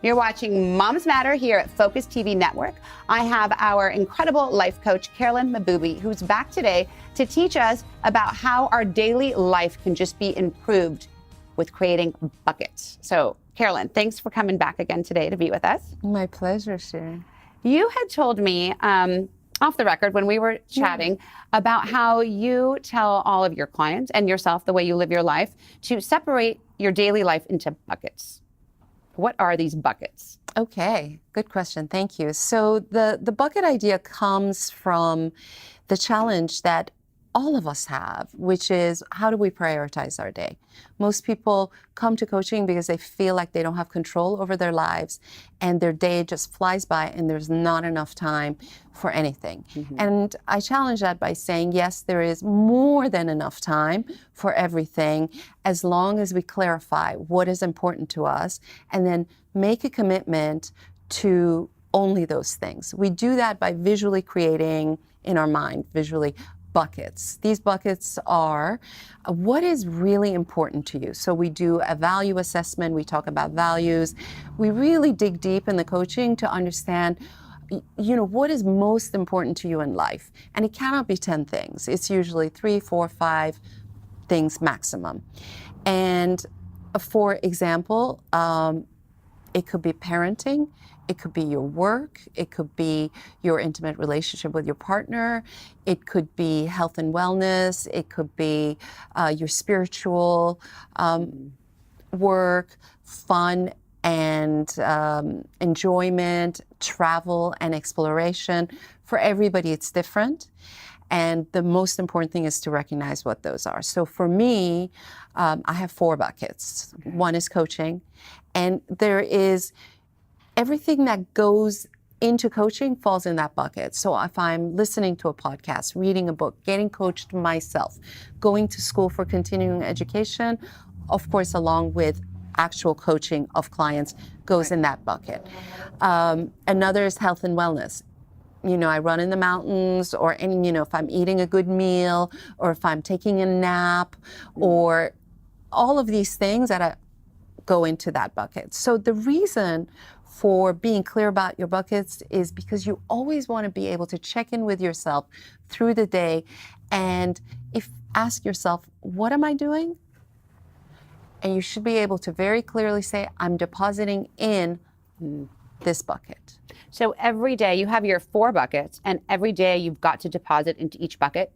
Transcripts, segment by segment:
You're watching Moms Matter here at Focus TV Network. I have our incredible life coach, Carolyn Mabubi, who's back today to teach us about how our daily life can just be improved with creating buckets. So, Carolyn, thanks for coming back again today to be with us. My pleasure, Sharon. You had told me off the record when we were chatting about how you tell all of your clients and yourself, the way you live your life, to separate your daily life into buckets. What are these buckets? Okay, good question. Thank you. So the bucket idea comes from the challenge that all of us have, which is how do we prioritize our day? Most people come to coaching because they feel like they don't have control over their lives and their day just flies by and there's not enough time for anything. And I challenge that by saying, yes, there is more than enough time for everything as long as we clarify what is important to us and then make a commitment to only those things. We do that by visually creating in our mind, visually buckets. These buckets are what is really important to you. So we do a value assessment. We talk about values. We really dig deep in the coaching to understand, what is most important to you in life. And it cannot be 10 things. It's usually 3, 4, 5 things maximum. And for example, it could be parenting. It could be your work. It could be your intimate relationship with your partner. It could be health and wellness. It could be your spiritual work, fun and enjoyment, travel and exploration. For everybody, it's different. And the most important thing is to recognize what those are. So for me, I have 4 buckets. One is coaching. And there is everything that goes into coaching falls in that bucket. So if I'm listening to a podcast, reading a book, getting coached myself, going to school for continuing education, of course, along with actual coaching of clients goes in that bucket. Another is health and wellness. I run in the mountains or if I'm eating a good meal or if I'm taking a nap or all of these things that go into that bucket. So the reason for being clear about your buckets is because you always want to be able to check in with yourself through the day and ask yourself, what am I doing? And you should be able to very clearly say, I'm depositing in this bucket. So every day you have your 4 buckets and every day you've got to deposit into each bucket?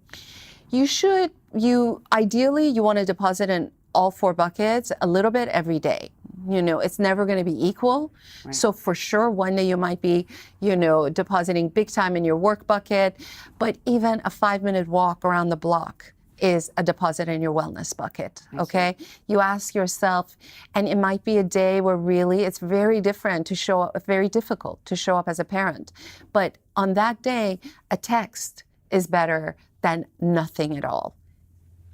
Ideally, you want to deposit in all 4 buckets a little bit every day. It's never going to be equal. Right. So for sure, one day you might be, depositing big time in your work bucket, but even a 5-minute walk around the block is a deposit in your wellness bucket, okay? You ask yourself, and it might be a day where really it's very difficult to show up as a parent. But on that day, a text is better than nothing at all.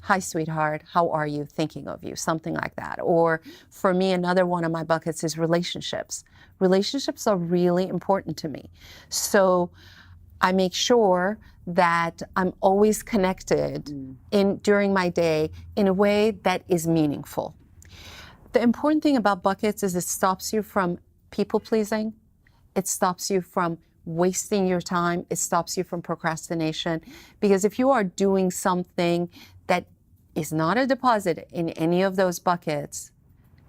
Hi, sweetheart, how are you? Thinking of you, something like that. Or for me, another one of my buckets is relationships. Relationships are really important to me. So I make sure that I'm always connected during my day in a way that is meaningful. The important thing about buckets is it stops you from people pleasing. It stops you from wasting your time. It stops you from procrastination. Because if you are doing something that is not a deposit in any of those buckets,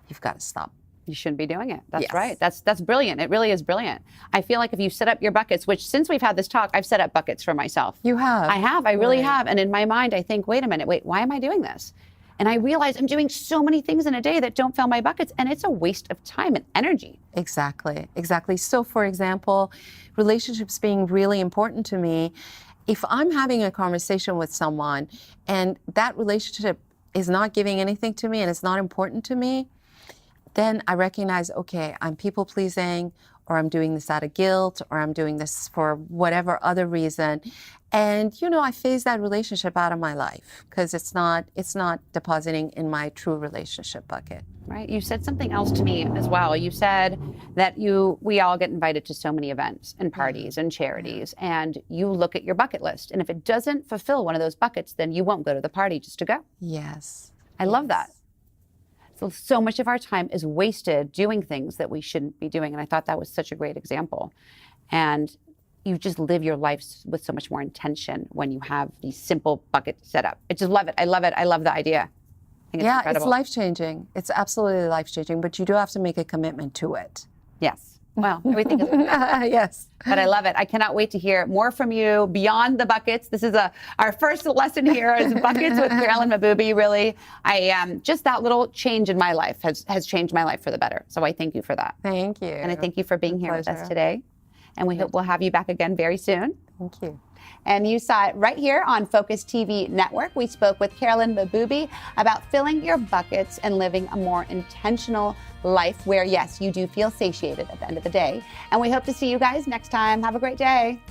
you've got to stop. You shouldn't be doing it. That's right. That's brilliant. It really is brilliant. I feel like if you set up your buckets, which since we've had this talk, I've set up buckets for myself. You have? I have. I really have. And in my mind, I think, wait a minute, why am I doing this? And I realize I'm doing so many things in a day that don't fill my buckets, and it's a waste of time and energy. Exactly. So for example, relationships being really important to me, if I'm having a conversation with someone and that relationship is not giving anything to me and it's not important to me, then I recognize, okay, I'm people pleasing, or I'm doing this out of guilt, or I'm doing this for whatever other reason. And, I phase that relationship out of my life because it's not depositing in my true relationship bucket. Right. You said something else to me as well. You said that we all get invited to so many events and parties and charities, and you look at your bucket list. And if it doesn't fulfill one of those buckets, then you won't go to the party just to go. Yes. I love that. so much of our time is wasted doing things that we shouldn't be doing. And I thought that was such a great example. And you just live your life with so much more intention when you have these simple buckets set up. I just love it. I love it. I love the idea. I think it's incredible. It's life-changing. It's absolutely life-changing, but you do have to make a commitment to it. Yes. Well, everything is yes. But I love it. I cannot wait to hear more from you beyond the buckets. This is our first lesson here is buckets with Carolyn Mahboubi. Really, just that little change in my life has changed my life for the better. So I thank you for that. Thank you. And I thank you for being here with us today. And we hope we'll have you back again very soon. Thank you. And you saw it right here on Focus TV Network. We spoke with Carolyn Mahboubi about filling your buckets and living a more intentional life where, yes, you do feel satiated at the end of the day. And we hope to see you guys next time. Have a great day.